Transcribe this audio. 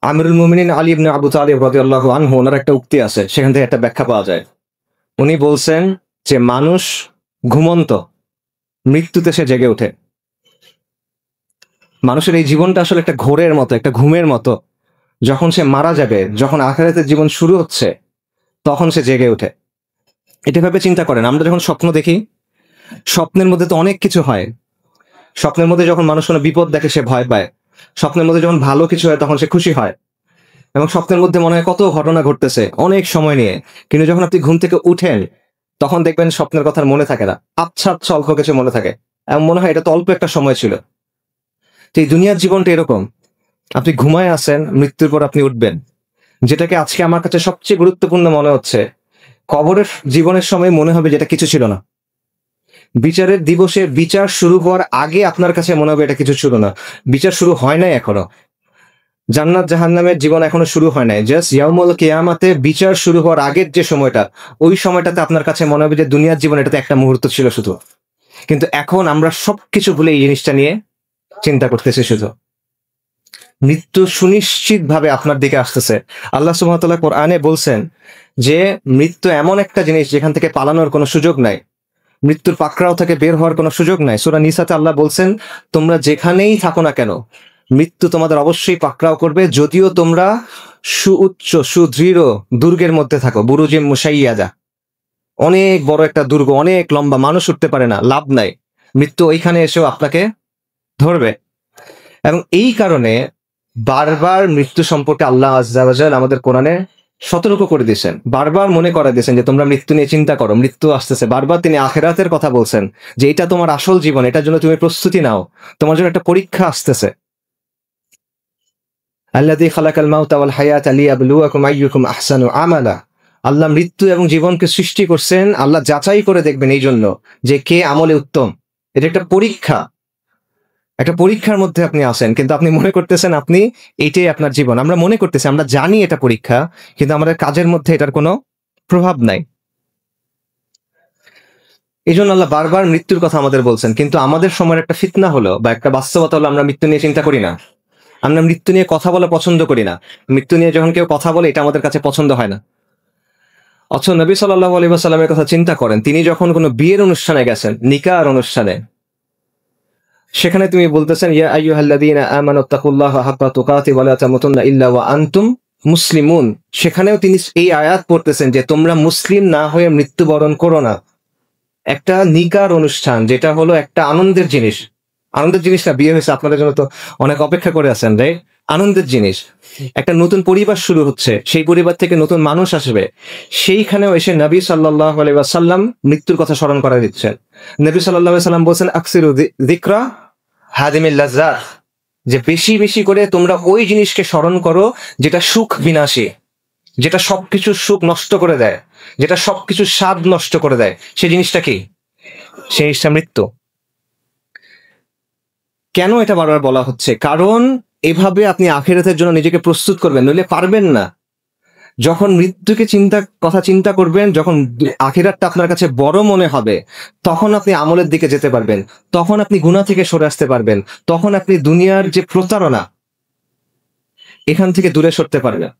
আমিরুল মুমিনিন আলী ইবনে আবু তালিব রাদিয়াল্লাহু আনহু, ওনার একটা উক্তি আছে, সেখান থেকে একটা ব্যাখ্যা পাওয়া যায়। উনি বলছেন যে মানুষ ঘুমন্ত, মৃত্যুতে সে জেগে ওঠে। মানুষের এই জীবনটা আসলে একটা ঘোরের মতো, একটা ঘুমের মতো। যখন সে মারা যাবে, যখন আখিরাতের জীবন শুরু হচ্ছে, তখন সে জেগে ওঠে। এটা ভাবে চিন্তা করেন, আমরা যখন স্বপ্ন দেখি, স্বপ্নের মধ্যে তো অনেক কিছু হয়। স্বপ্নের মধ্যে যখন মানুষ কোনো বিপদ দেখে সে ভয় পায়, স্বপ্নের মধ্যে যখন ভালো কিছু হয় তখন সে খুশি হয়, এবং স্বপ্নের মধ্যে মনে হয় কত ঘটনা ঘটতেছে অনেক সময় নিয়ে। কিন্তু যখন আপনি ঘুম থেকে উঠেন, তখন দেখবেন স্বপ্নের কথা আর মনে থাকে না, আচ্ছা আচ্ছা অল্প কিছু মনে থাকে, এমন মনে হয় এটা তো অল্প একটা সময় ছিল। তো এই দুনিয়ার জীবনটা এরকম, আপনি ঘুমায় আছেন, মৃত্যুর পর আপনি উঠবেন। যেটাকে আজকে আমার কাছে সবচেয়ে গুরুত্বপূর্ণ মনে হচ্ছে, কবরের জীবনের সময় মনে হবে যেটা কিছু ছিল না। বিচারের দিবসে বিচার শুরু হওয়ার আগে আপনার কাছে মনে হবে এটা কিছু ছিল না। বিচার শুরু হয় নাই এখনো, জান্নাত জাহান্নামের জীবন এখনো শুরু হয় নাই। জাস্ট ইয়াউমুল কিয়ামাতে বিচার শুরু হওয়ার আগের যে সময়টা, ওই সময়টাতে আপনার কাছে মনে হবে যে দুনিয়ার জীবন এটাতে একটা মুহূর্ত ছিল শুধু। কিন্তু এখন আমরা সবকিছু ভুলে এই জিনিসটা নিয়ে চিন্তা করতেছি শুধু। মৃত্যু সুনিশ্চিত ভাবে আপনার দিকে আসতেছে। আল্লাহ সুবহানাহু ওয়া তাআলা কোরআনে বলছেন যে মৃত্যু এমন একটা জিনিস যেখান থেকে পালানোর কোনো সুযোগ নাই, মৃত্যুর পাকড়াও থেকে বের হওয়ার কোনো সুযোগ নাই। সূরা নিসাতে আল্লাহ বলছেন, তোমরা যেখানেই থাকো না কেন, মৃত্যু তোমাদের অবশ্যই পাকড়াও করবে, যদিও তোমরা সুউচ্চ সুদৃঢ় দুর্গের মধ্যে থাকো। বুরুজিম মুশাইয়াদা, অনেক বড় একটা দুর্গ, অনেক লম্বা, মানুষ উঠতে পারে না, লাভ নাই, মৃত্যু ওইখানে এসেও আপনাকে ধরবে। এবং এই কারণে বারবার মৃত্যু সম্পর্কে আল্লাহ আজ্জা ওয়া জাল আমাদের কোরআনে সতর্ক করে দিয়েছেন, বারবার মনে করা দিয়েছেন যে তোমরা মৃত্যু নিয়ে চিন্তা করো, মৃত্যু আসতেছে। বারবার তিনি আখিরাতের কথা বলছেন যে এটা তোমার আসল জীবন, এটার জন্য তুমি প্রস্তুতি নাও, তোমার জন্য একটা পরীক্ষা আসতেছে। আল্লাযী খালাকাল মাউতা ওয়াল হায়াতা লিয়াবলুয়াকুম আইয়ুকুম আহসানু আমালা। আল্লাহ মৃত্যু এবং জীবনকে সৃষ্টি করছেন, আল্লাহ যাচাই করে দেখবেন এই জন্য যে কে আমলে উত্তম। এটা একটা পরীক্ষা, একটা পরীক্ষার মধ্যে আপনি আছেন, কিন্তু আপনি মনে করতেছেন আপনি এটাই আপনার জীবন। আমরা মনে করতেছি, আমরা জানি এটা পরীক্ষা, কিন্তু আমাদের কাজের মধ্যে এটার কোনো প্রভাব নাই। এই জন্য আল্লাহ বারবার মৃত্যুর কথা আমাদের বলছেন। কিন্তু আমাদের সময়ের একটা ফিতনা হলো বা একটা বাস্তবতা হলো, আমরা মৃত্যু নিয়ে চিন্তা করি না, আমরা মৃত্যু নিয়ে কথা বলা পছন্দ করি না। মৃত্যু নিয়ে যখন কেউ কথা বলে, এটা আমাদের কাছে পছন্দ হয় না। অথচ নবী সাল্লাল্লাহু আলাইহি ওয়াসাল্লামের কথা চিন্তা করেন, তিনি যখন কোনো বিয়ের অনুষ্ঠানে গেছেন, নিকার অনুষ্ঠানে, সেখানে তুমি বলতেছেন, ইয়া আইয়ুহাল্লাযীনা আমানুত্তাকুল্লাহা হাক্কা তুকাতি ওয়া লা তামুতুন্না ইল্লা ওয়া আনতুম মুসলিমুন। সেখানেও তিনি এই আয়াত পড়তেছেন যে তোমরা মুসলিম না হয়ে মৃত্যুবরণ করো না। একটা নিকার অনুষ্ঠান, যেটা হলো একটা আনন্দের জিনিস, আনন্দের জিনিসটা বিয়ে হয়েছে, আপনাদের জন্য তো অনেক অপেক্ষা করে আছেন, রাইট? আনন্দের জিনিস, একটা নতুন পরিবার শুরু হচ্ছে, সেই পরিবার থেকে নতুন মানুষ আসবে, সেইখানেও এসে নবী সাল্লাল্লাহু আলাইহি ওয়াসাল্লাম মৃত্যুর কথা স্মরণ করা দিচ্ছেন। নবী সাল্লাল্লাহু আলাইহি ওয়াসাল্লাম বলছেন, আকসিরু যিকরা হাদিমিল লাজ্জাত, যে বেশি বেশি করে তোমরা ওই জিনিসকে স্মরণ করো যেটা সুখ বিনাশী, যেটা সবকিছুর সুখ নষ্ট করে দেয়, যেটা সবকিছুর স্বাদ নষ্ট করে দেয়। সেই জিনিসটা কি? সেই জিনিসটা মৃত্যু। কেন এটা বারবার বলা হচ্ছে? কারণ এভাবে আপনি আখিরাতের জন্য নিজেকে প্রস্তুত করবেন, নইলে পারবেন না। যখন মৃত্যুকে কথা চিন্তা করবেন, যখন আখিরাতটা আপনার কাছে বড় মনে হবে, তখন আপনি আমলের দিকে যেতে পারবেন, তখন আপনি গুনাহ থেকে সরে আসতে পারবেন, তখন আপনি দুনিয়ার যে প্রতারণা, এখান থেকে দূরে সরতে পারবেন।